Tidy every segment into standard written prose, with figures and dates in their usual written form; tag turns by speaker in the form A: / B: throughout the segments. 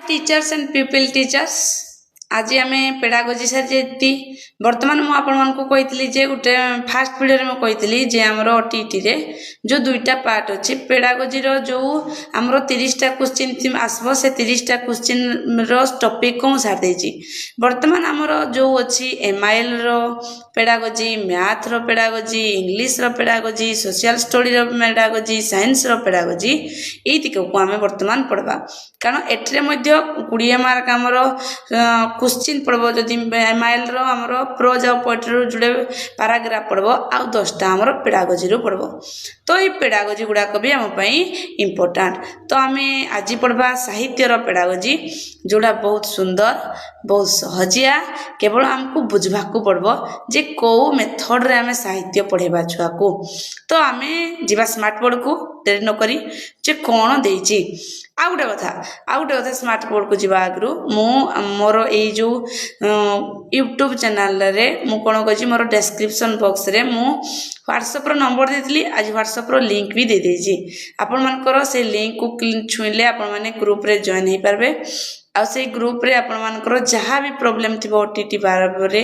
A: Teachers and people teachers आज आम pedagogy सारी बर्तमान मुझे कही जे गोटे फास्ट वीडियो में कही जे आमर ओटीटी रे जो दुईटा पार्ट अच्छी पेडागोजी जो आमर 30टा क्वेश्चन आसब से 30टा क्वेश्चन टॉपिक को सारी बर्तमान आमर जो अच्छी MIL रो पेडागोजी मैथ रो पेडागोजी इंग्लिश रो पेडागोजी सोशल स्टडी रो पेडागोजी साइंस रो पेडागोजी ये आम बर्तमान पढ़वा कारण एटे 20 मार्क आमर क्वेश्चन पढ़ब जदि MIL रो आमर प्रोज और पोएट्री जुड़े पैराग्राफ पढ़ब आउ 10टा आमर पेडागोजी रो पढ़ब तो ये पेडागोजी गुड़ाक भी आम इम्पोर्टाट तो आम आज पढ़वा साहित्य रो पेडागोजी जोड़ा बहुत सुंदर बहुत सहजिया केवल आमको बुझवाक पड़ब जे कौ मेथड रे आम साहित्य पढ़ेबा छुआ को तो आम जीवा स्मार्ट बोर्ड को देरी न करी जे कौन देइछि आउ गोटे कथा स्मार्ट बोर्ड को जीवा आगु मोर ये जो यूट्यूब चैनल रे मु कौन कही मोर डिस्क्रिप्शन बॉक्स रे मु व्हाट्सएप रो नंबर देती आज व्हाट्सएप रो लिंक भी दे देछि आपण मानकर से लिंक को छुईले आपण माने ग्रुप रे जॉइन हो पारबे आ से ग्रुप रे आपण मानकर जहाँ भी प्रॉब्लम थी ओटीटी बारे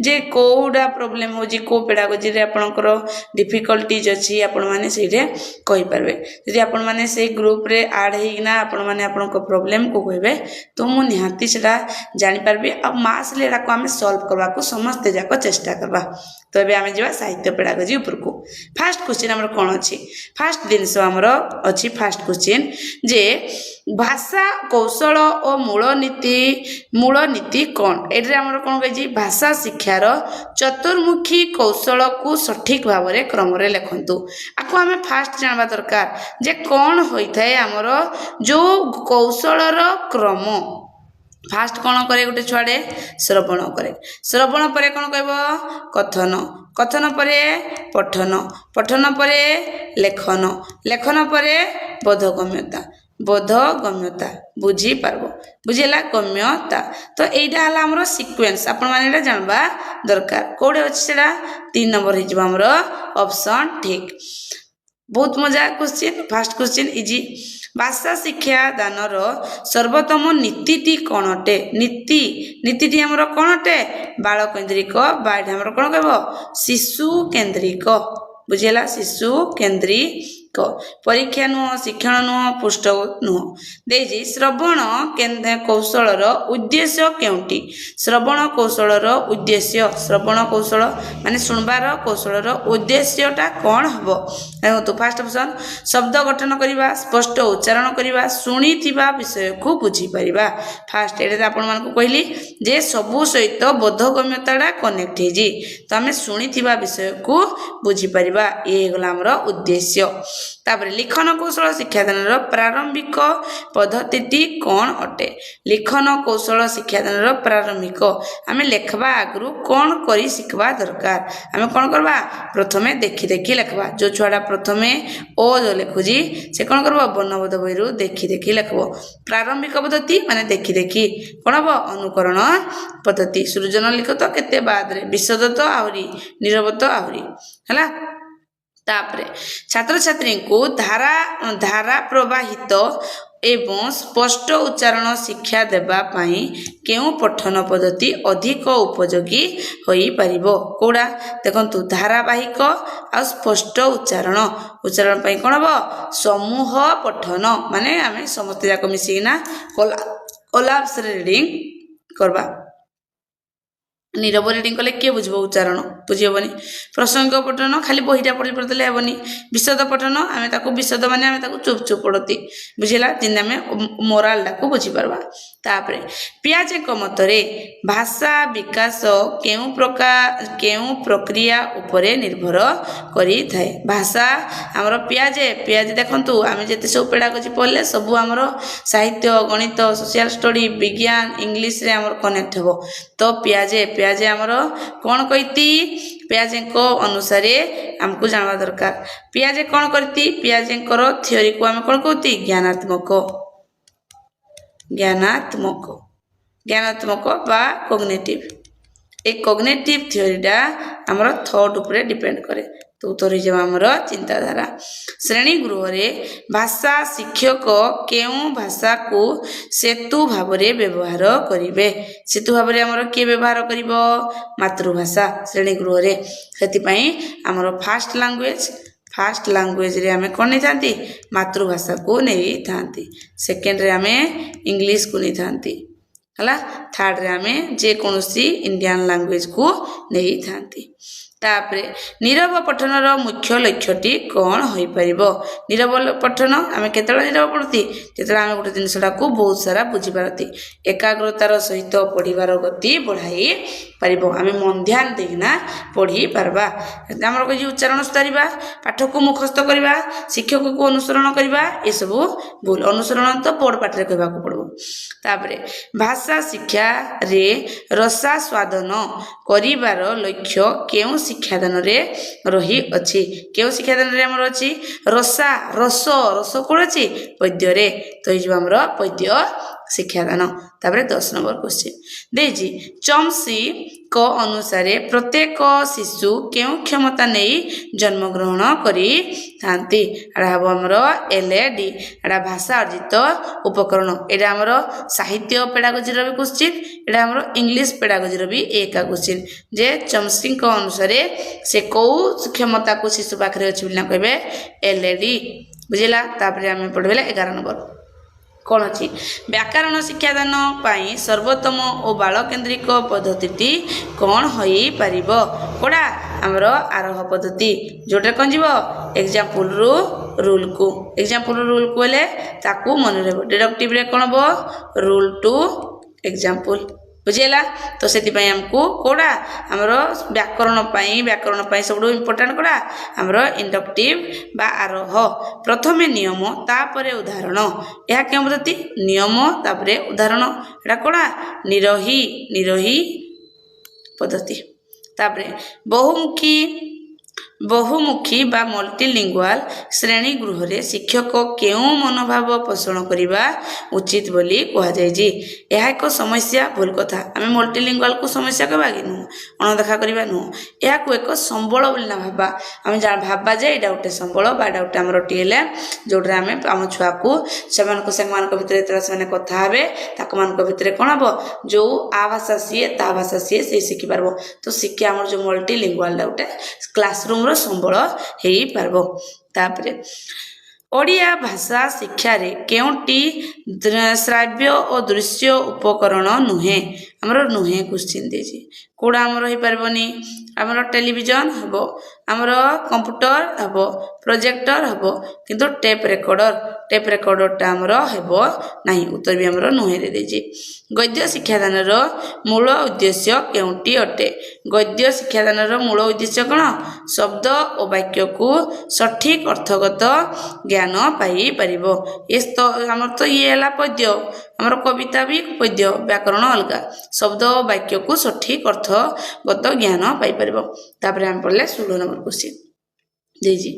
A: जे कोडा प्रॉब्लम हो जी को पेडागोजी रे आपनकर डिफिकल्टीज अछि आपण माने सेठे कहि पारबे यदि आपण माने से ग्रुप रे ऐड हेगिना आपण माने आपनको प्रॉब्लम को कहबे तो मु निहाती सेटा जानि पारबे आ मास लेडा को हमें सॉल्व करबा को समस्त जाक चेष्टा करबा तो एबे आमे जीवा साहित्य पेडागोजी ऊपर को फर्स्ट क्वेश्चन हमर कोन अछि फर्स्ट दिनस हमर अछि फर्स्ट क्वेश्चन जे भाषा कौशल और मूल नीति कौन एटे आमर कौन कही भाषा शिक्षार चतुर्मुखी कौशल को सठिक भाव में क्रम रे लिखंतु आपको आम फास्ट जानवा दरकार जे कौन होता है आमर जो कौशल क्रम फास्ट कौन करे गोटे छुआड़े श्रवण करे श्रवण पर कौन कह कथन कथन पर पठन पठन पर लेखन लेखन पर बोधगम्यता बोधगम्यता बुझी पारबो बुझेला गम्यता तो एटा हला हमरो सीक्वेंस आपण माने एटा जानबा दरकार कोडे अछि सेडा 3 नंबर हि जबा हमरो ऑप्शन ठीक बहुत मजा क्वेश्चन फर्स्ट क्वेश्चन इजी भाषा शिक्षा दानर सर्वोत्तम नीतिटी कौन अटे नीति नीतिटी हमरो कौन अटे बाल केन्द्रिक बाइड हमरो कौन कहबो शिशु केन्द्रिक बुझेला शिशु केन्द्रिक परीक्षा नुह शिक्षण नुह पुष्ट नुह देजी श्रवण कौशल उद्देश्य केउटी श्रवण कौशल उद्देश्य श्रवण कौशल माने सुनबार कौशल उद्देश्यटा कौन हम देखो फास्ट ऑप्शन शब्द गठन करवा स्पष्ट उच्चारण करवा शुणिथिबा विषय को बुझी परिबा फास्ट एटा आपण मानको कहली जे सबु सहित बोधगम्यताटा कनेक्ट हे जी तो आमे शुणिथिबा विषय को बुझी परिबा ये गला हमर उद्देश्य तापर लिखन कौशल शिक्षादान प्रारंभिक पद्धति कौन अटे लिखन कौशल शिक्षादान प्रारंभिक आम लेखबा आगु कौन करी शिखबा दरकार आम कौन करबा प्रथमे देखी देखी लेखबा जो छुआटा प्रथमे ओ जो लेखुजी से कौन करबो वर्णबोध बहिरु देखी देखी लेखबो प्रारंभिक पद्धति माने देखी देखी कौन हम अनुकरण पद्धति सृजन लिख तो केते बाद रे विशद तो आहुरी नीरव तो आहुरी हला तापरे छात्र छात्री को धारा प्रवाहित एवं स्पष्ट उच्चारण शिक्षा देबा पाई केउ पठन पद्धति अधिक उपयोगी होई परिबो कोडा देखंतु धारावाहिक आ स्पष्ट उच्चारण उच्चारण पाई कोन हबो समूह पठन माने आमे समस्त जाक मिसिना कोलाप्स रीडिंग करबा नीरव रिडिंग कले किए बुझब उच्चारण बुझीहबनी प्रसंग पठन खाली बहीटा पढ़ी पढ़ले हेबनी विशद पठन आम ताको विशद माने आम ताको चुप चुप पढ़ती बुझेला जिन आम मोराल को बुझी पारबा तापरे पियाजे को मतरे भाषा विकास केउ प्रक्रिया उपरे निर्भर करी थाए भाषा हमर पियाजे देखंतु आम जते सब पेडागोजी पढ़ले सब हमर साहित्य गणित सोशल स्टडी विज्ञान इंग्लिश रे हमर कनेक्ट हबो तो पियाजे हमर कौन कहती पियाजे को अनुसार हमको जानवा दरकार पियाजे कौन करती पियाजे थ्योरी को आम कौन कहती ज्ञानात्मक बा कोग्निटिव एक कोग्निटिव थ्योरीटा हमर थॉट उपरे डिपेंड करे तो उत्तर हो आमर चिंताधारा। श्रेणी गृह भाषा शिक्षक केउं भाषा को सेतु भाव व्यवहार करेंगे। सेतु भाव आमर किए व्यवहार कर मातृभाषा श्रेणी गृह से आमर फास्ट लैंग्वेज रे आमे कौन नहीं थांती मातृभाषा को नहीं थांती। सेकेंड रे आमे इंग्लिश को नहीं थांती हला। थर्ड रे आमे जे कोनोसी इंडियन लैंग्वेज को नहीं थांती। तापरे नीरव पठनर मुख्य लक्ष्यटी कौन हो पारिबो। नीरव पठन आमे केतला नीरव पढ़ती जेतला आमे गोटे जिनसटा को बहुत सारा बुझी पारती एकाग्रतार सहित पढ़िबार गति बढ़ाई पारिबो। आमे मन ध्यान देना पढ़ी पारबा। हमर कहि उच्चारण सुधारिबा पाठ को मुखस्थ करबा शिक्षक को अनुसरण करबा ए सब भूल। अनुसरण तो बोर्ड पाठ रे कहबा को पड़बो। तापरे भाषा शिक्षा रे रसा स्वादन करिबार लक्ष्य केउ शिक्षादान रे रही अछि। केउ शिक्षादान रे हमर अछि रसा रस रस कोन अछि पद्य रे तो हिजो हमर पद्य शिक्षादान। तापरे 10 नंबर क्वेश्चन देजी चमसी को अनुसार प्रत्येक शिशु केउ क्षमता नहीं जन्म ग्रहण करी थांती। एडा हबो हमर एलएडी एडा भाषा अर्जित उपकरण। एडा हमर साहित्य पेडागोजी रो भी क्वेश्चन एडा हमर इंग्लिश पेडागोजी रो भी एका क्वेश्चन जे चमसी को अनुसार से को क्षमता को शिशु पाखरे अछि बिना कहबे एलएडी बुझिला। तापरे हमें पढबेला 11 नंबर कौन अच्छी व्याकरण शिक्षादान पाई सर्वोत्तम और बाल केन्द्रिक पद्धति कौन हो पारिबो। कोड़ा आमर आरोह पद्धति जोटे कौन जीव एग्जाम्पल रु रूल को एग्जाम्पल रूल को ले ताकू मन रहबो। डिडक्टिव रे कौन बो रूल टू एग्जाम्पल बुझेला। तो से हमको कोड़ा आमर व्याकरण सब इम्पोर्टाट कोड़ा आमर इंडक्टिव बा आरोह प्रथमे नियम तापरे उदाहरण। यह क्या पद्धति नियम तापरे उदाहरण एटा कोड़ा निरही निरही पद्धति। तापरे बहुमुखी बा मल्टीलिंगुअल श्रेणी गृह रे शिक्षक केउं मनोभाव पोषण करिबा उचित बोली कहा जाय जी। यह एक समस्या भूल कथा आमे मल्टीलिंगुअल को समस्या कहबा कि नु अणदेखा करिबा नु यह को एक संबल बोली ना भाबा। आमे जा भाबा जे एडा उटे संबल बा एडा उटे हमर टीएलए जोडरे आमे आम छुआ को सेमान को भितरे तरा से कथा हेबे ताक मान को भितरे कोन हबो जो आ भाषा सीए ता भाषा सीए से शिखि पारबो। तो शिक्षा हमर जो मल्टीलिंगुअल दा उटे क्लासरूम संबल हो पारबो। तापरे ओडिया भाषा शिक्षा रे केउटी श्राव्य और दृश्य उपकरण नुहे हमर नुहे क्वेश्चन देछि। कोडा हमर हो पारबोनी हमर टेलीविजन हबो हमर कंप्यूटर हबो प्रोजेक्टर हबो किंतु टेप रेकॉर्डर टा हमर हेबो नाही उत्तर भी हमर नुहे दे देछि। गद्य शिक्षादान रो मूल उद्देश्य केउटी अटे। गद्य शिक्षादान रो मूल उद्देश्य कोन शब्द और वाक्य को सठिक अर्थगत ज्ञान पाई परिबो। इस तो हमर तो ये हला पद्य हमर कविता भी पद्य व्याकरण अलगा शब्द और वाक्य को सठिक अर्थगत ज्ञान पाई परिबो। तापरे हम पढ़ले 16 नंबर क्वेश्चन देजी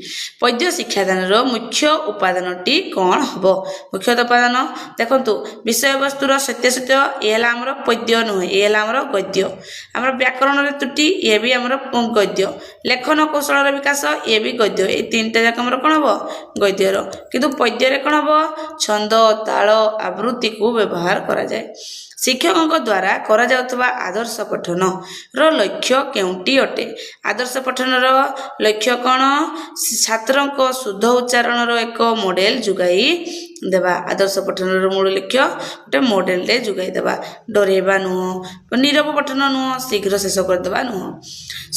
A: पद्य शिक्षादान रो मुख्य उपादानटी कौन हबो। मुख्य उपादान देखंतु विषय वस्तुर सत्य सत्य ये हला हमर पद्य नुहे ये हला हमर गद्य। हमर व्याकरण रे त्रुटि ये भी हमर गद्य। लेखन कौशल रो विकास ये भी गद्य। ए तीनटा जाक हमर कोन हबो गद्य रो किंतु पद्य रे कोन हबो छंद ताल आवृत्ति को व्यवहार करा जाय। शिक्षकों द्वारा करा जाउतबा आदर्श पठन रो लक्ष्य केउटी अटे। आदर्श पठन रो लक्ष्य कोन छात्रों को शुद्ध उच्चारण रो एक मॉडल जुगाई देवा। आदर्श पठन रो मूल लक्ष्य गोटे मॉडल रे जुगाई देवा। डरेबा नुह नीरव पठन नुह शीघ्र शेष कर देबा नुह।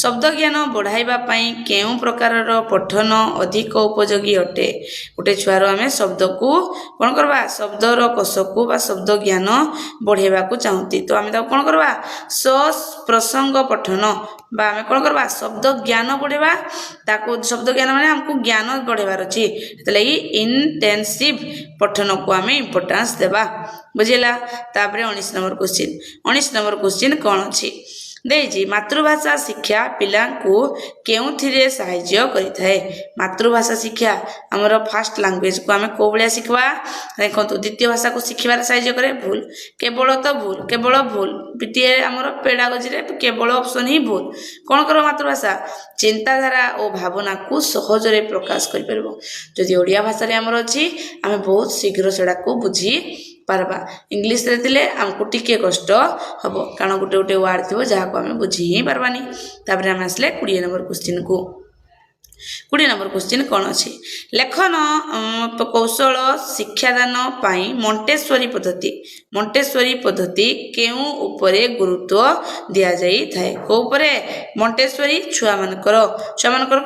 A: शब्द ज्ञान बढ़ाइबा पई केउ प्रकार रो पठन अधिक उपयोगी अटे। गोटे छुआरो आमे शब्द को कोन करबा शब्द रो कोश को बा शब्द ज्ञान बढ़ेबा को चाहती तो आमे ताको कोन करबा प्रसंग पठन बा आमे कोन करबा शब्द ज्ञान बढ़ेबा ताको शब्द ज्ञान माने हमको ज्ञान बढ़ेबार अछि तले इंटेंसिव पठन को आमे इंपोर्टेंस देबा बुझिला। तापरे 19 नंबर क्वेश्चन कौन अछि ଦେଇଛି ମାତୃଭାଷା ଶିକ୍ଷା ପିଲାଙ୍କୁ କେଉଁଥିରେ ସାହାଯ୍ୟ କରିଥାଏ? ମାତୃଭାଷା ଶିକ୍ଷା ଆମର ଫାଷ୍ଟ ଲାଙ୍ଗୁଏଜକୁ ଆମେ କେଉଁ ଭଳିଆ ଶିଖିବା? ଦେଖନ୍ତୁ ଦ୍ୱିତୀୟ ଭାଷାକୁ ଶିଖିବାରେ ସାହାଯ୍ୟ କରେ। ଭୁଲ, କେବଳ ତ ଭୁଲ, କେବଳ ଭୁଲ। ପିଟିଏ ଆମର ପେଡାଗୋଜିରେ କେବଳ ଅପସନ୍ ହିଁ ଭୁଲ। କ'ଣ କରିବ ମାତୃଭାଷା? ଚିନ୍ତାଧାରା ଓ ଭାବନାକୁ ସହଜରେ ପ୍ରକାଶ କରିପାରିବ। ଯଦି ଓଡ଼ିଆ ଭାଷାରେ ଆମର ଅଛି ଆମେ ବହୁତ ଶୀଘ୍ର ସେଟାକୁ ବୁଝି ପାରବା। ଇଂଲିଶରେ ଥିଲେ ଆମକୁ ଟିକେ କଷ୍ଟ ହେବ, କାରଣ ଗୋଟେ ଗୋଟେ ୱାର୍ଡ ଥିବ ଯାହାକୁ ଆମେ ବୁଝି ହିଁ ପାରବାନି। ତାପରେ ଆମେ ଆସିଲେ 20 ନମ୍ବର କ୍ୱେଶ୍ଚିନ୍କୁ। 20 ନମ୍ବର କ୍ୱେଶ୍ଚିନ୍ କ'ଣ ଅଛି? ଲେଖନ କୌଶଳ ଶିକ୍ଷାଦାନ ପାଇଁ ମଣ୍ଟେଶ୍ୱରୀ ପଦ୍ଧତି କେଉଁ ଉପରେ ଗୁରୁତ୍ୱ ଦିଆଯାଇଥାଏ? କେଉଁ ଉପରେ? ମଣ୍ଟେଶ୍ୱରୀ ଛୁଆମାନଙ୍କର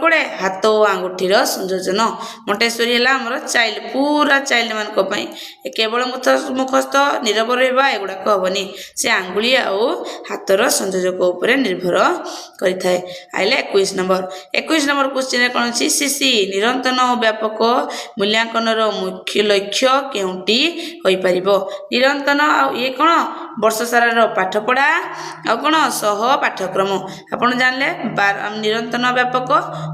A: କୋଉଟେ? ହାତ ଓ ଆଙ୍ଗୁଠିର ସଂଯୋଜନ। ମଣ୍ଟେଶ୍ୱରୀ ହେଲା ଆମର ପୁରା ଚାଇଲ୍ଡମାନଙ୍କ ପାଇଁ। କେବଳ ମୁଖସ୍ଥ ନିରବ ରହିବା ଏଗୁଡ଼ାକ ହେବନି, ସେ ଆଙ୍ଗୁଳି ଆଉ ହାତର ସଂଯୋଜକ ଉପରେ ନିର୍ଭର କରିଥାଏ। ଆଇଲେ 21 ନମ୍ବର କ୍ୱେଶ୍ଚିନ୍ରେ କ'ଣ ଅଛି? ଶିଶି ନିରନ୍ତନ ଓ ବ୍ୟାପକ ମୂଲ୍ୟାଙ୍କନର ମୁଖ୍ୟ ଲକ୍ଷ୍ୟ କେଉଁଟି ହୋଇପାରିବ? ନିରନ୍ତନ ଆଉ ଇଏ କ'ଣ? ବର୍ଷ ସାରାର ପାଠପଢ଼ା ଆଉ କ'ଣ? ସହ ପାଠ୍ୟକ୍ରମ। ଆପଣ ଜାଣିଲେ ନିରନ୍ତନ ବ୍ୟାପକ,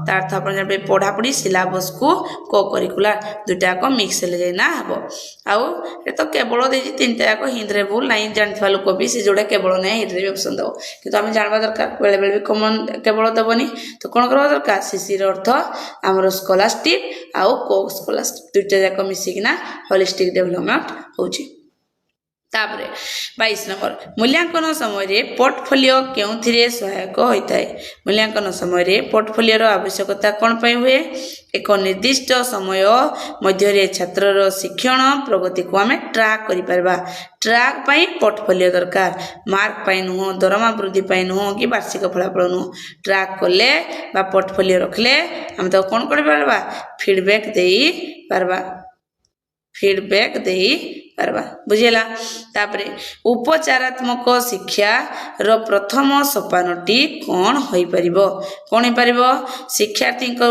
A: ତା ଅର୍ଥ ଆପଣ ଜାଣିବେ ପଢ଼ାପଢ଼ି ସିଲାବସ୍କୁ କୋ-କରିକୁଲାର ଦୁଇଟା ଯାକ ମିକ୍ସ ହେଲେ ଯାଇନା ହେବ। ଆଉ ଏ ତ କେବଳ ଦେଇଛି ତିନିଟା ଯାକ ହିନ୍ଦୀରେ ଭୁଲ ନାହିଁ, ଜାଣିଥିବା ଲୋକ ବି ସେ ଯୋଉଟା କେବଳ ନାହିଁ ହିନ୍ଦୀରେ ବି ଅପସନ୍ ଦେବ, କିନ୍ତୁ ଆମେ ଜାଣିବା ଦରକାର। ବେଳେବେଳେ ବି କମନ୍ କେବଳ ଦେବନି, ତ କ'ଣ କରିବା ଦରକାର? ଶିଶିର ଅର୍ଥ ଆମର ସ୍କଲାଷ୍ଟିକ୍ ଆଉ କୋ ସ୍କଲାଷ୍ଟିକ୍ ଦୁଇଟା ଯାକ ମିଶିକିନା ହୋଲିଷ୍ଟିକ୍ ଡେଭଲପମେଣ୍ଟ ହେଉଛି। ତାପରେ 22 ନମ୍ବର ମୂଲ୍ୟାଙ୍କନ ସମୟରେ ପୋର୍ଟଫୋଲିଓ କେଉଁଥିରେ ସହାୟକ ହୋଇଥାଏ? ମୂଲ୍ୟାଙ୍କନ ସମୟରେ ପୋର୍ଟଫୋଲିଓର ଆବଶ୍ୟକତା କ'ଣ ପାଇଁ ହୁଏ? ଏକ ନିର୍ଦ୍ଦିଷ୍ଟ ସମୟ ମଧ୍ୟରେ ଛାତ୍ରର ଶିକ୍ଷଣ ପ୍ରଗତିକୁ ଆମେ ଟ୍ରାକ୍ କରିପାରିବା। ଟ୍ରାକ୍ ପାଇଁ ପୋର୍ଟଫୋଲିଓ ଦରକାର, ମାର୍କ ପାଇଁ ନୁହଁ, ଦରମା ବୃଦ୍ଧି ପାଇଁ ନୁହଁ, କି ବାର୍ଷିକ ଫଳାଫଳ ନୁହଁ। ଟ୍ରାକ୍ କଲେ ବା ପୋର୍ଟଫୋଲିଓ ରଖିଲେ ଆମେ ତାକୁ କ'ଣ କରିପାରିବା? ଫିଡ଼ବ୍ୟାକ୍ ଦେଇପାରିବା। ବୁଝିଲା? ତାପରେ ଉପଚାରାତ୍ମକ ଶିକ୍ଷାର ପ୍ରଥମ ସୋପାନଟି କ'ଣ ହୋଇପାରିବ? ଶିକ୍ଷାର୍ଥୀଙ୍କ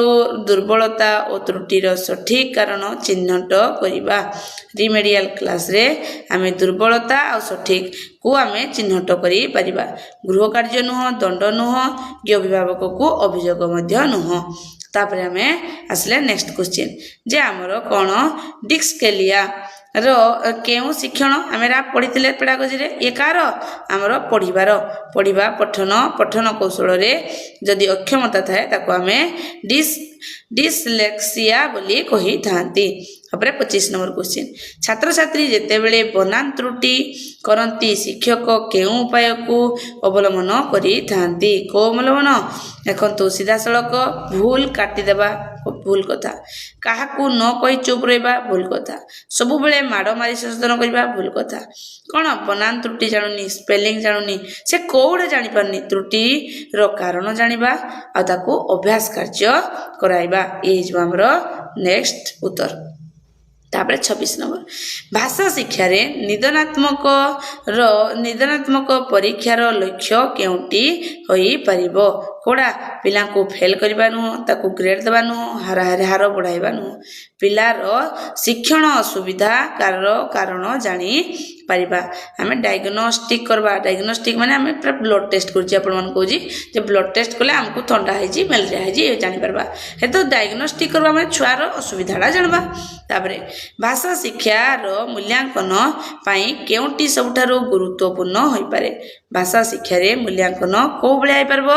A: ଦୁର୍ବଳତା ଓ ତ୍ରୁଟିର ସଠିକ୍ କାରଣ ଚିହ୍ନଟ କରିବା। ରିମେଡ଼ିଆଲ କ୍ଲାସରେ ଆମେ ଦୁର୍ବଳତା ଆଉ ସଠିକ୍କୁ ଆମେ ଚିହ୍ନଟ କରିପାରିବା। ଗୃହ କାର୍ଯ୍ୟ ନୁହଁ, ଦଣ୍ଡ ନୁହଁ, କି ଅଭିଭାବକକୁ ଅଭିଯୋଗ ମଧ୍ୟ ନୁହଁ। ତାପରେ ଆମେ ଆସିଲେ ନେକ୍ସଟ କ୍ୱେଶ୍ଚିନ୍ ଯେ ଆମର କ'ଣ? ଡିସ୍କେଲିଆର କେଉଁ ଶିକ୍ଷଣ ଆମେ ପଢ଼ିଥିଲେ ପେଡାଗୋଜିରେ? ଏ କାହାର? ଆମର ପଢ଼ିବା ପଠନ କୌଶଳରେ ଯଦି ଅକ୍ଷମତା ଥାଏ ତାକୁ ଆମେ ଡିସ୍ଲେକ୍ସିଆ ବୋଲି କହିଥାନ୍ତି। ତାପରେ 25 ନମ୍ବର କ୍ୱେଶ୍ଚିନ୍ ଛାତ୍ରଛାତ୍ରୀ ଯେତେବେଳେ ବନାନ ତ୍ରୁଟି କରନ୍ତି ଶିକ୍ଷକ କେଉଁ ଉପାୟକୁ ଅବଲମ୍ବନ କରିଥାନ୍ତି? କେଉଁ ଅବଲମ୍ବନ? ଦେଖନ୍ତୁ ସିଧାସଳଖ ଭୁଲ କାଟିଦେବା ଭୁଲ କଥା, କାହାକୁ ନ କହି ଚୁପ୍ ରହିବା ଭୁଲ କଥା, ସବୁବେଳେ ମାଡ଼ ମାରି ସଂଶୋଧନ କରିବା ଭୁଲ କଥା। କ'ଣ? ବନାନ ତ୍ରୁଟି ଜାଣୁନି, ସ୍ପେଲିଂ ଜାଣୁନି, ସେ କୋଉଟା ଜାଣିପାରୁନି, ତ୍ରୁଟିର କାରଣ ଜାଣିବା ଆଉ ତାକୁ ଅଭ୍ୟାସ କାର୍ଯ୍ୟ କରାଇବା। ଏ ହେଇଯିବ ଆମର ନେକ୍ସଟ ଉତ୍ତର। ତାପରେ 26 ନମ୍ବର ଭାଷା ଶିକ୍ଷାରେ ନିଦାନାତ୍ମକ ପରୀକ୍ଷାର ଲକ୍ଷ୍ୟ କେଉଁଟି ହୋଇପାରିବ? କୋଉଟା? ପିଲାଙ୍କୁ ଫେଲ୍ କରିବା ନୁହଁ, ତାକୁ ଗ୍ରେଡ୍ ଦେବା ନୁହଁ, ହାର ବଢ଼ାଇବା ନୁହଁ। ପିଲାର ଶିକ୍ଷଣ ଅସୁବିଧା କାରଣ ଜାଣିପାରିବା। ଆମେ ଡାଇଗ୍ନୋଷ୍ଟିକ୍ କରିବା। ଡାଇଗ୍ନୋଷ୍ଟିକ୍ ମାନେ ଆମେ ପୁରା ବ୍ଲଡ଼ ଟେଷ୍ଟ କରୁଛି, ଆପଣମାନଙ୍କୁ କହୁଛି ଯେ ବ୍ଲଡ଼ ଟେଷ୍ଟ କଲେ ଆମକୁ ଥଣ୍ଡା ହେଇଛି, ମ୍ୟାଲେରିଆ ହେଇଛି ଜାଣିପାରିବା। ଏ ତ ଡାଇଗ୍ନୋଷ୍ଟିକ୍ କରିବା ମାନେ ଛୁଆର ଅସୁବିଧାଟା ଜାଣିବା। ତାପରେ ଭାଷା ଶିକ୍ଷାର ମୂଲ୍ୟାଙ୍କନ ପାଇଁ କେଉଁଟି ସବୁଠାରୁ ଗୁରୁତ୍ୱପୂର୍ଣ୍ଣ ହୋଇପାରେ? ଭାଷା ଶିକ୍ଷାରେ ମୂଲ୍ୟାଙ୍କନ କେଉଁ ଭଳିଆ ହୋଇପାରିବ?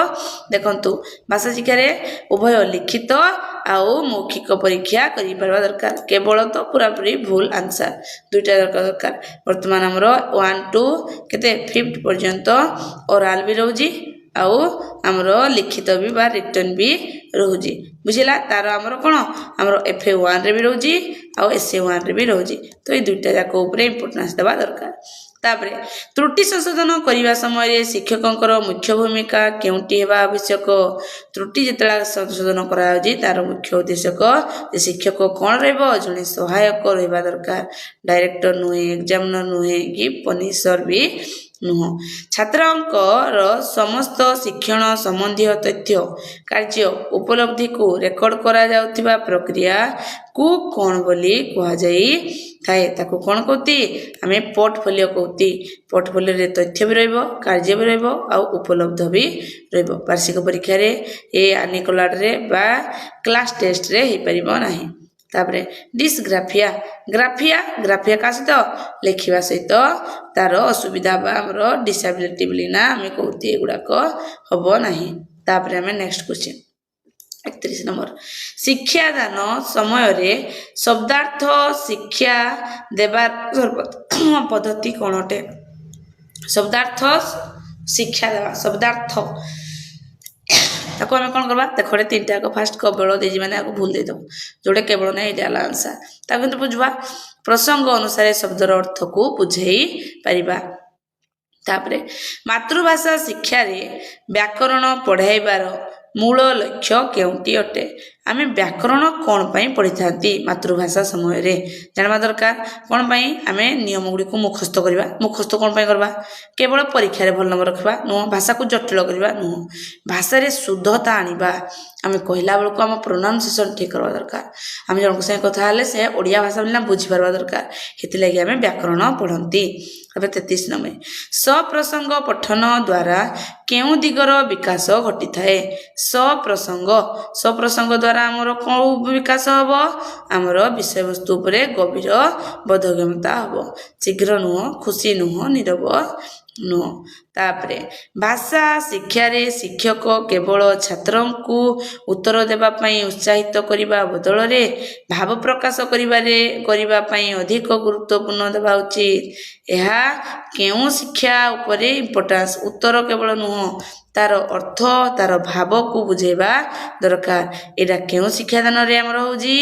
A: ଦେଖନ୍ତୁ ଭାଷା ଶିକ୍ଷାରେ ଉଭୟ ଲିଖିତ ଆଉ ମୌଖିକ ପରୀକ୍ଷା କରିପାରିବା ଦରକାର। କେବଳ ତ ପୁରାପୁରି ଭୁଲ ଆନ୍ସର ଦୁଇଟା ଦରକାର। ବର୍ତ୍ତମାନ ଆମର 1 to 5th ପର୍ଯ୍ୟନ୍ତ ଓରାଲ ବି ରହୁଛି ଆଉ ଆମର ଲିଖିତ ବି ବା ରିଟର୍ନ ବି ରହୁଛି। ବୁଝିଲା? ତାର ଆମର କ'ଣ? ଆମର FA1ରେ ବି ରହୁଛି ଆଉ SA1ରେ ବି ରହୁଛି। ତ ଏଇ ଦୁଇଟା ଯାକ ଉପରେ ଇମ୍ପୋର୍ଟାନ୍ସ ଦେବା ଦରକାର। ତାପରେ ତ୍ରୁଟି ସଂଶୋଧନ କରିବା ସମୟରେ ଶିକ୍ଷକଙ୍କର ମୁଖ୍ୟ ଭୂମିକା କେଉଁଟି ହେବା ଆବଶ୍ୟକ? ତ୍ରୁଟି ଯେତେବେଳେ ସଂଶୋଧନ କରାଯାଉଛି ତାର ମୁଖ୍ୟ ଉଦ୍ଦେଶ୍ୟକ ଯେ ଶିକ୍ଷକ କ'ଣ ରହିବ? ଜଣେ ସହାୟକ ରହିବା ଦରକାର। ଡାଇରେକ୍ଟର ନୁହେଁ, ଏକ୍ଜାମିନର ନୁହେଁ, କି ପନିସର ବି नुह। छात्रंकर समस्त शिक्षण संबंधी तथ्य कार्य उपलब्धि को रेकर्ड करा जाउथिबा प्रक्रिया को कौन बोली कहा जाई थाए ताको कौन कहती आमे पोर्टफोलियो कहती। पोर्टफोलियो रे तथ्य भी रहइबो कार्य भी रहइबो आ उपलब्ध भी रहइबो। वार्षिक परीक्षा रे ए आनिकोलाड रे बा क्लास टेस्ट रे हे परिबो नाही। तापरे डिस्ग्राफिया ग्राफिया ग्राफिया का सहित लेखिबा सहित तार असुविधा बा हमरो डिसेबिलिटी बोली ना आमे कहती एगुडाक हबो नाही। तापरे आमे नेक्स्ट क्वेश्चन 31 नंबर शिक्षादान समय रे शब्दार्थ शिक्षा देबार सर्वोत्तम पद्धति कोन अटे। शब्दार्थ शिक्षा देवा शब्दार्थ ताको आमे कोन करबा देखो तीनटा को फास्ट केवल देजी माने आको भूल दे दो जोडे केवल नै इटा आंसर ता किंतु बुझबा प्रसंग अनुसार शब्दर अर्थ को बुझेई परिबा। तापरे मातृभाषा शिक्षा रे व्याकरण पढ़ाइबार मूल लक्ष्य केउंटी अटे। आमे व्याकरण कोन पई पढ़ी थांती मातृभाषा समय रे जानबा दरकार कोन पई आमे नियम गुडी को मुखस्त करबा। मुखस्त कोन पई करबा केवल परीक्षा रे भल नंबर रखबा नो भाषा को जटिल करबा नो भाषा रे शुद्धता आनिबा। आमे कहला बेल को हम प्रोनाउंसिएशन ठीक करबा दरकार। आमे जन को से कथा हले से ओडिया भाषा बिना बुझी परबा दरकार हेति लागि आमे व्याकरण पढ़ंती। अब 33 नंबर सप्रसंग पठन द्वारा केउ दिगर विकास घटी थाए। सप्रसंग द्वारा आमर कौन विकास हम आमर विषय वस्तु उपरे गभीर बोधगम्यता हम शीघ्र नुह खुशी नुह नीरव नुह। तापरे भाषा शिक्षा रे शिक्षक केवल छात्रों को उत्तर देबा पई उत्साहित करिबा बदल रे भाव प्रकाश करिबा पई अधिक गुरुत्वपूर्ण देबा उचित। एहा केउ शिक्षा उपरे इंपोर्टेंस उत्तर केवल नुह तार अर्थ तार भाव को बुझेबा दरकार। एडा केउ शिक्षादान रे हमर होजी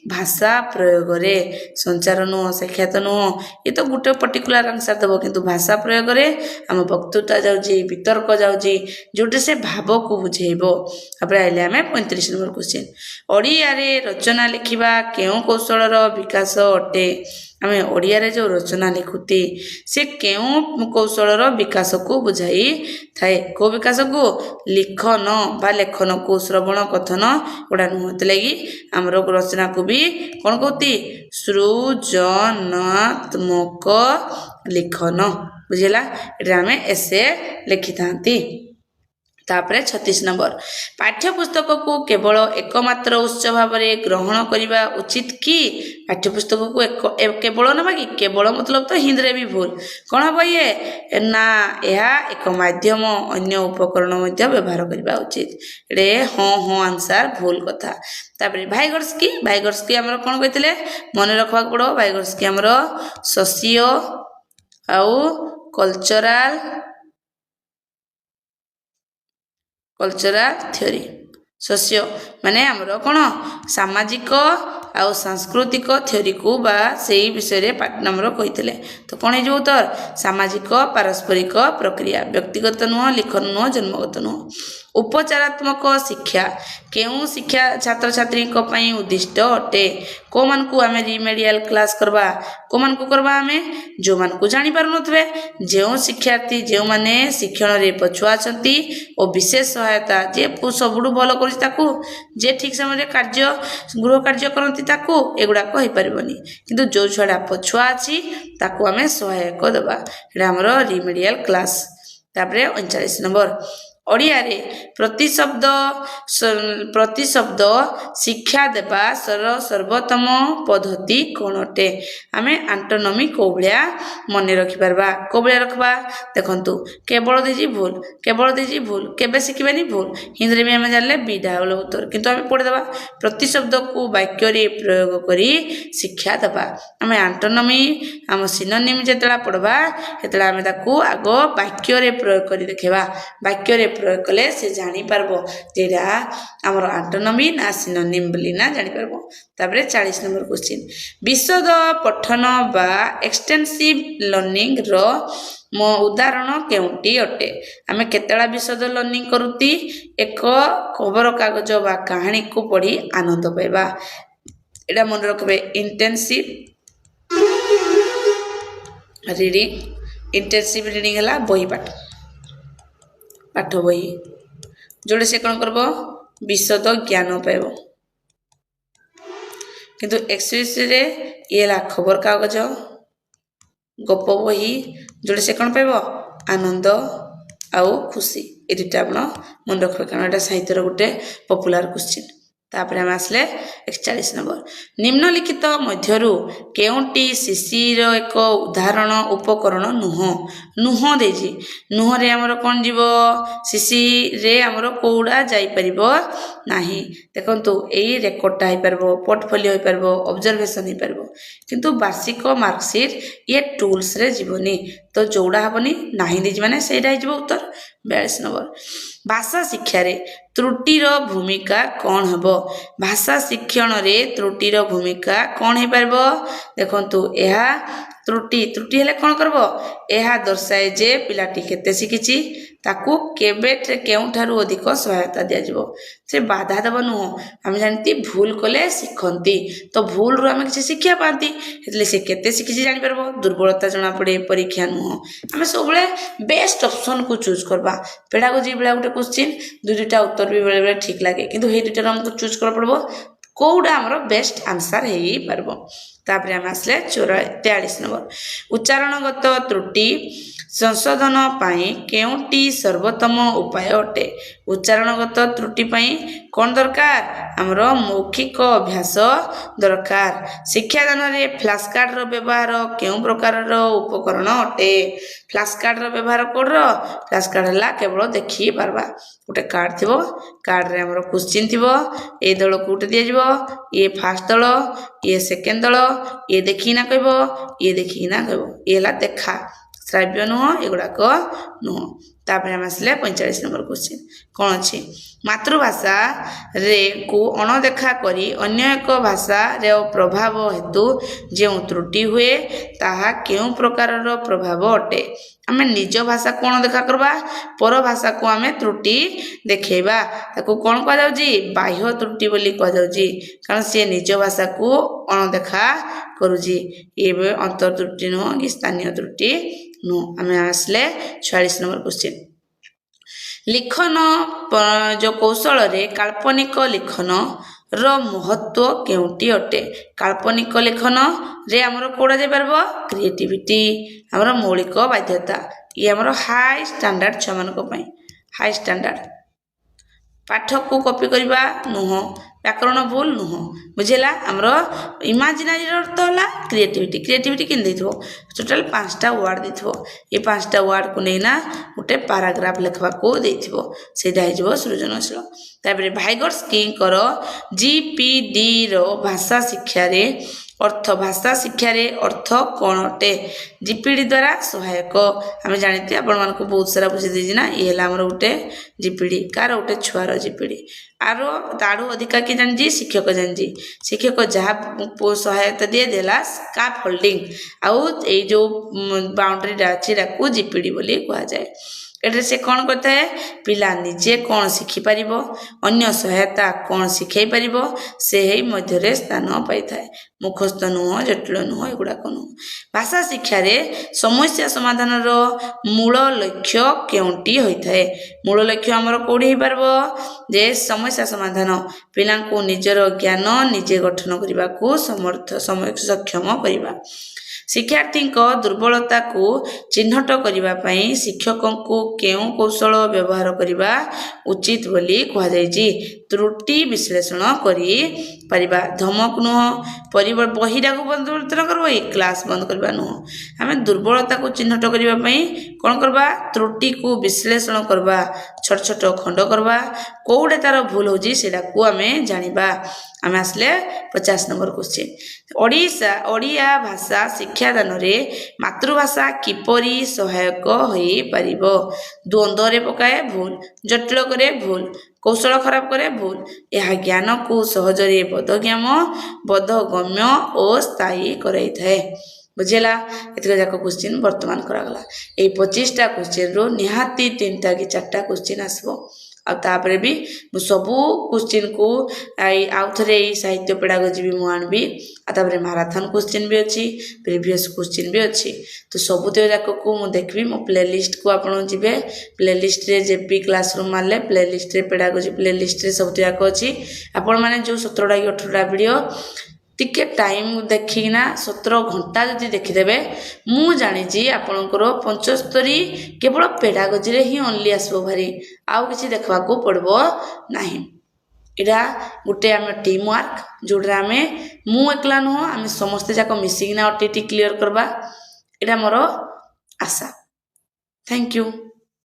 A: भाषा प्रयोग रे संचार नुह साक्षात नुह ये तो गुटे पर्टिकुलर आंसर देबो किंतु भाषा प्रयोग रे हम वक्तृता जाउजी वितर्क जाउजी जोटे से भाव को बुझेबो। अब आइले हमें 35 नंबर क्वेश्चन ओडिया रे रचना लिखिबा केउ कौशल रो विकास अटे। आमे ओडिया रे जो रचना लिखुती से केउ कौशल रो विकास को बुझाई थाए। को विकास को लिखन बा लेखन को श्रवण कथन ओडा नुहत लगी हमरो रचना को भी कोन कहती सृजनात्मक लिखन बुझिला एटा हमें ऐसे लिखि थांती। तापरे 36 नंबर पाठ्य पुस्तक को केवल एकमात्र उत्स भाव रे ग्रहण करिबा उचित कि पाठ्य पुस्तक को केवल नबा कि केवल मतलब तो हिंदी रे भी भूल कोन हबो ये ना यह एक माध्यम अन्य उपकरण मध्ये व्यवहार करिबा उचित रे हो आंसर भूल कथा। तापरे भाइगर्स्की हमर कोन कहितले मन रखबा पड़ो भाइगर्स्की हमर सोशियो आउ कल्चरल थ्योरी सोशियो माने हमरो कोन सामाजिक आउ सांस्कृतिक थ्योरी को बा सेही विषय रे पाठ नंबर कहितले तो कोन हे जो उत्तर सामाजिक पारस्परिक प्रक्रिया व्यक्तिगत नुह लिखन नुह जन्मगत नुह। उपचारात्मक शिक्षा केउ शिक्षा छात्र छात्री को पई उद्दिष्ट अटे। को मान को हमें रिमेडियल क्लास करबा को मान को करबा हमें जो मान को जानि पार नथबे जेउ शिक्षार्थी जेउ माने शिक्षण रे पछुआ छंती ओ विशेष सहायता जे सबुडु भलो करछि ताकू जे ठीक समय रे गृह कार्य करंती ताकू एगुडा कहि परिबनी किंतु जो छडा पछुआ अछि ताकू हमें सहायक देबा एटा हमरो रिमेडियल क्लास। तापरे 39 नंबर ओडिया रे प्रतिशब्द शिक्षा देबा सर्वोत्तम पद्धति कोन अटे। आमे एंटोनॉमी को भलिया मने रखि परबा को भलिया रखबा देखंतु केवल देजी भूल केबे सिखिबानी भूल हिंदी रे भी हम जानले बिडा वाला उत्तर किंतु आमे पढि देबा प्रतिशब्द को वाक्य रे प्रयोग करी शिक्षा देबा। आमे एंटोनॉमी हम सिनोनिम जेतला पढबा हेतला आमे ताकू आगो वाक्य रे प्रयोग करी देखेबा वाक्य रे प्रयोग कले से जानी पारबो जेडा हमर एंटोनॉमी ना सिनोनिम बोली ना जानी पारबो। तापरे 40 नंबर क्वेश्चन विशद पठन बा एक्सटेंसिव लर्निंग रो उदाहरण केउंटी अटे। आमे केतेला विशद लर्निंग करूती एक खबर कागज बा कहानी को पढ़ी आनंद पाइबा एडा मन रखबे इंटेंसिव रीडिंग इंटेंसिव रीडिंग है बही पाठ बही जोड़े से कौन करब विशद ज्ञान पाइब किंतु एक्सप्रेस रे ये ला खबर कागज गप बही जोड़े से कौन पाइब आनंद आउ खुशी ये दुटा आप मन रखिए कारण यहाँ साहित्यर गोटे पपुलार क्वेश्चन तापर आम आसले 41 नंबर निम्नलिखित मध्यरु केउंटी शिशिर एक उदाहरण उपकरण नुह नुह देजी नुह रे हमर कोन जीव शिशि रे हमर कोउडा जाई परिबो नाही देखंतु एई रेकॉर्डटा होई परबो पोर्टफोलियो होई परबो ऑब्जर्वेशन होई परबो किंतु वार्षिक मार्कशीट ये टूल्स रे जीवनी तो जोड़ा हबनी नाही देजी माने सेटा जीव उत्तर 42 नंबर भाषा शिक्षा रे त्रुटिर भूमिका कौन हम भाषा शिक्षण रे त्रुटिर भूमिका कौन हो पार देखु यह त्रुटि त्रुटि हेले कौन करब यह दर्शाए जे पिलाटी केते शिखिछि ताकू केबे केउठारु अधिक सहायता दिया जिवो से बाधा दब नुह आम जानती भूल कले शिखती तो भूल रु आम किसी शिक्षा पाती हेतले से केते शिखिछि जानि परबो दुर्बलता जना पड़े परीक्षा नुह आम सब बेस्ट ऑप्शन को चूज करबा पेडागोजी बेला गोटे क्वेश्चन दुईटा उत्तर भी बेले बेले ठीक लगे किंतु हे दुईटा हमको चूज कर पड़बो कोउडा हमरो बेस्ट आंसर हेई परबो तापर हम आसले 43 नंबर उच्चारणगत त्रुटि संशोधन पाई केउंटी सर्वोत्तम उपाय अटे उच्चारणगत त्रुटि पाई कौन दरकार हमरो मौखिक अभ्यास दरकार शिक्षादान रे फ्लैश कार्ड रो व्यवहार केउ प्रकार रो उपकरण अटे फ्लैश कार्ड रो व्यवहार कोड रो फ्लैश कार्ड हला केवल देखि पारबा गोटे कार्ड थिबो कार्ड रे हमरो क्वेश्चन थिबो ए दल को उठे दिया जिवो ये फर्स्ट दल ये सेकंड दल ये देखि ना कहबो ये देखि ना कहबो ये ला देखा श्राव्य नुह एगुड़ाक नुह तापर हम आसले 45 नंबर क्वेश्चन कौन अच्छी मातृभाषा रे को अणदेखा करी अन्य एक भाषा रे प्रभाव हेतु जो त्रुटि हुए ताहा केउ प्रकार प्रभाव अटे आमे निज भाषा को अणदेखा करबा पर भाषा को आमे त्रुटि देखेबा ताको कौन कह जाउजी बाह्य त्रुटि बोली कह जाउजी कारण से निज भाषा को अणदेखा करूजी ये अंतर त्रुटि नुह कि स्थानीय त्रुटि नो आमे आसले 46 नंबर क्वेश्चन लिखन जो कौशल रे काल्पनिक लिखन रो महत्व केउटी अटे काल्पनिक लेखन रे हमरो कोडा जाय परबो क्रिएटिविटी हमरो मौलिक बाध्यता ये हमरो हाई स्टैंडर्ड छमान को पई हाई स्टैंडर्ड पाठ को कॉपी करबा नुह व्याकरण भूल नुह बुझेला हमरो इमेजिनरी अर्थ होला क्रिएटिविटी क्रिएटिविटी किन देथो टोटल 5टा वर्ड देथो ये 5टा वर्ड को नेना उटे पैराग्राफ लिखबा को देथिबो सेटा हे जबो सृजनशील ताबरे भाइगर्स की करो जीपीडी रो भाषा शिक्षा रे अर्थ भाषा शिक्षा रे अर्थ कौन अटे जीपीडी द्वारा सहायक आम जानते आपण मान को बहुत सारा बुझे दीजिए ना ये हमर गोटे जीपीडी कार गोटे छुआर जीपीडी आरो ताड़ू अधिका कि जानी शिक्षक जानी शिक्षक जहाँ सहायता दिए देला स्काफ होल्डिंग आउ ये जो बाउंड्री अच्छी को जीपीडी बोली कह जाए एटे से कौन करता है पिला निजे कौन शिखि पारिबो अन्य सहायता कौन शिखै पारिबो से ही मध्य स्थान पाई थाए मुखस्थ नुह जटिल नुह एगुड़ाक नुह भाषा शिक्षा रे समस्या समाधान रो मूल लक्ष्य केउंटी होता है मूल लक्ष्य हमर कोडी ही पारबो जे समस्या समाधान पिला को निजर ज्ञान निजे गठन करबा को समर्थ सक्षम करबा शिक्षार्थी दुर्बलता को चिन्हट करने शिक्षक को केउ कौशल व्यवहार करने उचित बोली कहुई त्रुटि विश्लेषण करी परिबा धमक नुह बहीटा को परिवर्तन कर क्लास बंद करवा नुह आम दुर्बलता को चिन्हट करने कौन करवा त्रुटि को विश्लेषण करवा छोट छोट खंड करवा कौटे तार भूल हो आम जानिबा आम आसले 50 नंबर क्वेश्चन ओडिया भाषा शिक्षादान रे मातृभाषा किपरि सहायक होई परिबो द्वंद्व रे पकाए भूल जटिल करे भूल कौशल खराब करे भूल यह ज्ञान को सहजरे बोधगम्य और स्थायी कराई थाए बुझेला एतिक जाक क्वेश्चन वर्तमान करागला ए 25टा क्वेश्चन रो निहाती 3टा कि 4टा क्वेश्चन आसबो आउे भी सबू क्वेश्चन को आउ थे साहित्य पेडागोजी भी मुझे आने माराथन क्वेश्चन भी अच्छी प्रीवियस क्वेश्चन भी अच्छी तो सबुत जाक को मुझे देखी मो प्लेलिस्ट को आप जी प्लेलिस्ट रे जेपी क्लासरूम मारे प्लेलिस्ट रे पेडागोजी प्लेलिस्ट रे सबुत जाक अच्छी आपण मैंने जो 17टा कि 18टा वीडियो टिके टाइम देखिना 17 घंटा जदि देखिदेवे मु जानी आपणकर 75 केवल पेडागोजी रे ही ओनली आसबो भारी आउ किसी देखा पड़बो नाही इरा गोटे आम टीम वर्क जोड़ा आम मु एकला नुह आम समस्ते जाक मिसिकिना ओटीटी क्लियर करबा इरा मोर आशा। Thank you.